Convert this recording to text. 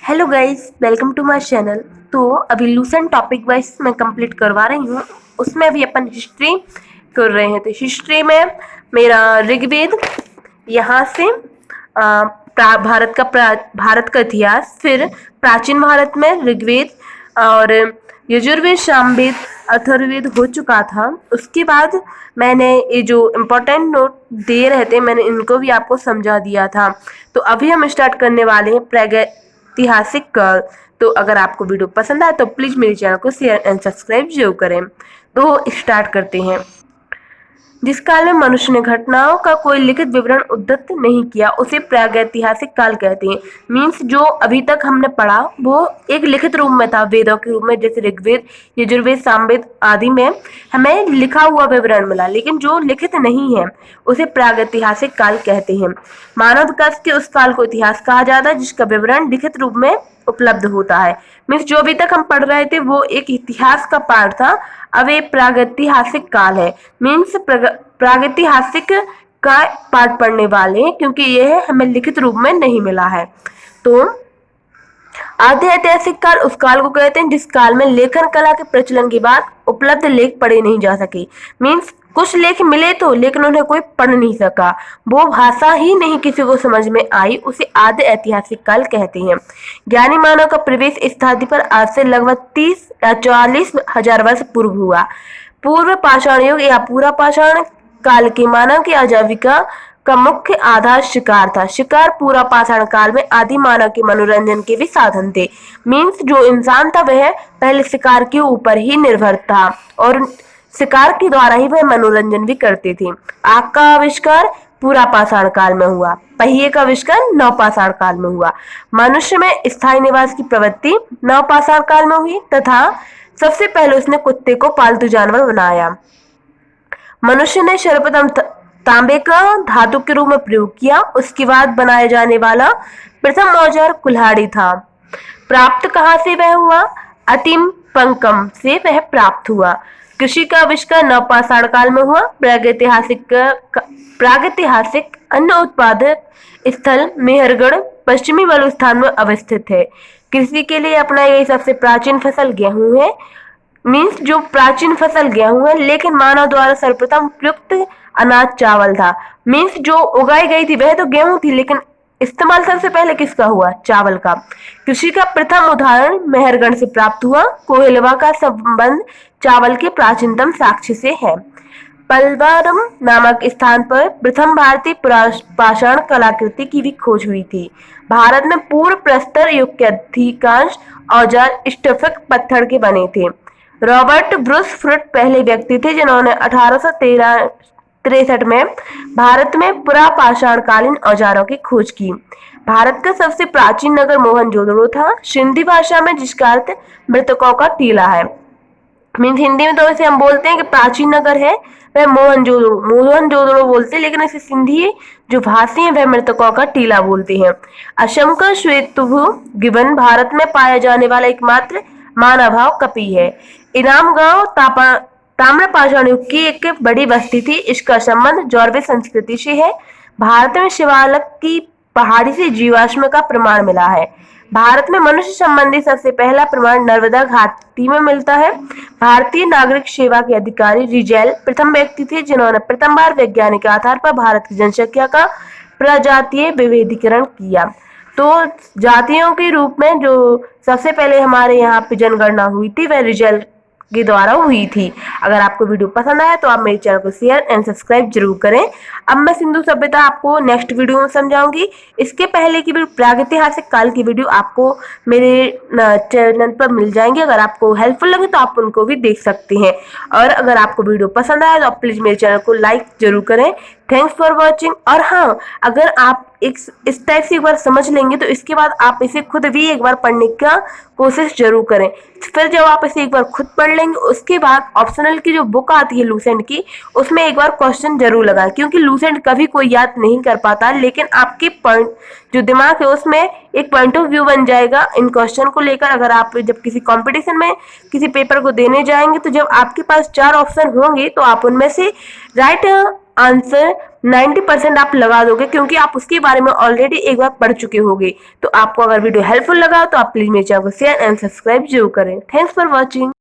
Hello guys, welcome to my channel. तो अभी Lucent topic wise मैं कंप्लीट करवा रही हूँ। उसमें अभी अपन हिस्ट्री कर रहे हैं। तो हिस्ट्री में मेरा ऋग्वेद, यहाँ से भारत का इतिहास, फिर प्राचीन भारत में ऋग्वेद और यजुर्वेद, सामवेद, अथर्ववेद हो चुका था। उसके बाद मैंने ये जो इम्पोर्टेंट नोट दे रहे थे, मैंने इनको भी आपको समझा दिया था। तो अभी हम स्टार्ट करने वाले हैं प्रागैतिहासिक काल। तो अगर आपको वीडियो पसंद आए तो प्लीज़ मेरे चैनल को शेयर एंड सब्सक्राइब जरूर करें। तो स्टार्ट करते हैं। जिस काल में मनुष्य ने घटनाओं का कोई लिखित विवरण उद्धृत नहीं किया उसे प्रागैतिहासिक काल कहते हैं। मीन्स जो अभी तक हमने पढ़ा वो एक लिखित रूप में था, वेदों के रूप में, जैसे ऋग्वेद, यजुर्वेद, सामवेद आदि में हमें लिखा हुआ विवरण मिला, लेकिन जो लिखित नहीं है उसे प्रागैतिहासिक काल कहते हैं। मानव विकास के उस काल को इतिहास कहा जाता है जिसका विवरण लिखित रूप में उपलब्ध होता है। मीन्स जो अभी तक हम पढ़ रहे थे वो एक इतिहास का पार्ट था, अब ये प्रागैतिहासिक काल है। मीन्स प्रागैतिहासिक का पार्ट पढ़ने वाले हैं, क्योंकि यह हमें लिखित रूप में नहीं मिला है। तो आधे ऐतिहासिक काल उस काल को कहते हैं जिस काल में लेखन कला के प्रचलन के बाद उपलब्ध लेख पढ़े नहीं जा सके। मीन्स कुछ लेख मिले तो, लेकिन उन्हें कोई पढ़ नहीं सका, वो भाषा ही नहीं किसी को समझ में आई, उसे आधे ऐतिहासिक काल कहते हैं। ज्ञानी मानव का प्रवेश इस धरती पर आज से लगभग 30 या 40 हजार वर्ष पूर्व हुआ। पूर्व पाषाण युग या पूरा पाषाण काल के मानव की आजीविका का मुख्य आधार शिकार था। शिकार पूरा पाषाण काल में आदि मानव के मनोरंजन के भी साधन थे। मीन्स जो इंसान था वह पहले शिकार के ऊपर ही निर्भर था और शिकार के द्वारा ही वह मनोरंजन भी करते थे। आग का आविष्कार पूरा पाषाण काल में हुआ। पहिए का आविष्कार नवपाषाण काल में हुआ। मनुष्य में स्थायी निवास की प्रवृत्ति नवपाषाण काल में हुई तथा सबसे पहले उसने कुत्ते को पालतू जानवर बनाया। मनुष्य ने सर्वप्रथम तांबे का धातु के रूप में प्रयोग किया। उसके बाद बनाया जाने वाला प्रथम औजार कुल्हाड़ी था। प्राप्त कहाँ से वह हुआ? अतिम पंकम से वह प्राप्त हुआ। कृषि का आविष्कार नवपाषाण काल में हुआ। प्रागैतिहासिक अन्न उत्पादक स्थल मेहरगढ़ पश्चिमी बलूचिस्तान में अवस्थित है। कृषि के लिए अपनाई गई सबसे प्राचीन फसल गेहूं है। मीन्स जो प्राचीन फसल गेहूं है, लेकिन मानव द्वारा सर्वप्रथम उपयुक्त अनाज चावल था। मीन्स जो उगाई गई थी वह तो गेहूं थी, लेकिन इस्तेमाल सबसे पहले किसका हुआ? चावल का। कृषि का प्रथम उदाहरण मेहरगढ़ से प्राप्त हुआ। कोहिलवा का संबंध चावल के प्राचीनतम साक्ष्य से है। पलवारम नामक स्थान पर प्रथम भारतीय पाषाण कलाकृति की भी खोज हुई थी। भारत में पूर्व प्रस्तर युग के अधिकांश औजार स्फटिक पत्थर के बने थे। रॉबर्ट ब्रूस फ्रूट पहले व्यक्ति थे जिन्होंने 1863 में भारत में पुरापाषाणकालीन औजारों की खोज की। भारत का सबसे प्राचीन नगर मोहनजोदड़ो था, सिंधी भाषा में, जिसका अर्थ मृतकों का टीला है। मीन्स हिंदी में तो वैसे हम बोलते हैं कि प्राचीन नगर है वह मोहनजोदड़ो बोलते हैं, लेकिन ऐसे सिंधी जो भाषी है वह मृतकों का टीला बोलते हैं। असम का श्वेतभू गिबन भारत में पाया जाने वाला एकमात्र मानवभाव कपि है। इनाम गांव ताम्रपाषाण युग की एक बड़ी बस्ती थी। इसका संबंध जौरवे संस्कृति से है। भारत में शिवालक की पहाड़ी से जीवाश्म का प्रमाण मिला है। भारत में मनुष्य संबंधी सबसे पहला प्रमाण नर्मदा घाटी में मिलता है। भारतीय नागरिक सेवा के अधिकारी रिजेल प्रथम व्यक्ति थे जिन्होंने प्रथम बार वैज्ञानिक आधार पर भारत की जनसंख्या का प्रजातीय विभेदीकरण किया। तो जातियों के रूप में जो सबसे पहले हमारे यहाँ पे जनगणना हुई थी वह रिजेल के द्वारा हुई थी। अगर आपको वीडियो पसंद आया तो आप मेरे चैनल को शेयर एंड सब्सक्राइब जरूर करें। अब मैं सिंधु सभ्यता आपको नेक्स्ट वीडियो में समझाऊंगी। इसके पहले की प्रागैतिहासिक काल की वीडियो आपको मेरे चैनल पर मिल जाएंगे। अगर आपको हेल्पफुल लगे तो आप उनको भी देख सकते हैं। और अगर आपको वीडियो पसंद आया तो आप प्लीज़ मेरे चैनल को लाइक जरूर करें। Thanks for watching. और हाँ, अगर आप इस टाइप से एक बार समझ लेंगे तो इसके बाद आप इसे खुद भी एक बार पढ़ने का कोशिश जरूर करें। फिर जब आप इसे एक बार खुद पढ़ लेंगे उसके बाद ऑप्शनल की जो बुक आती है लूसेंट की, उसमें एक बार क्वेश्चन जरूर लगाएं, क्योंकि लूसेंट कभी कोई याद नहीं कर पाता, लेकिन आपके पॉइंट जो दिमाग है उसमें एक पॉइंट ऑफ व्यू बन जाएगा इन क्वेश्चन को लेकर। अगर आप जब किसी कंपटीशन में किसी पेपर को देने जाएंगे तो जब आपके पास 4 ऑप्शन होंगे तो आप उनमें से राइट आंसर 90% आप लगा दोगे, क्योंकि आप उसके बारे में ऑलरेडी एक बार पढ़ चुके होगे। तो आपको अगर वीडियो हेल्पफुल लगा तो आप प्लीज मेरे चैनल को शेयर एंड सब्सक्राइब जरूर करें। Thanks for watching.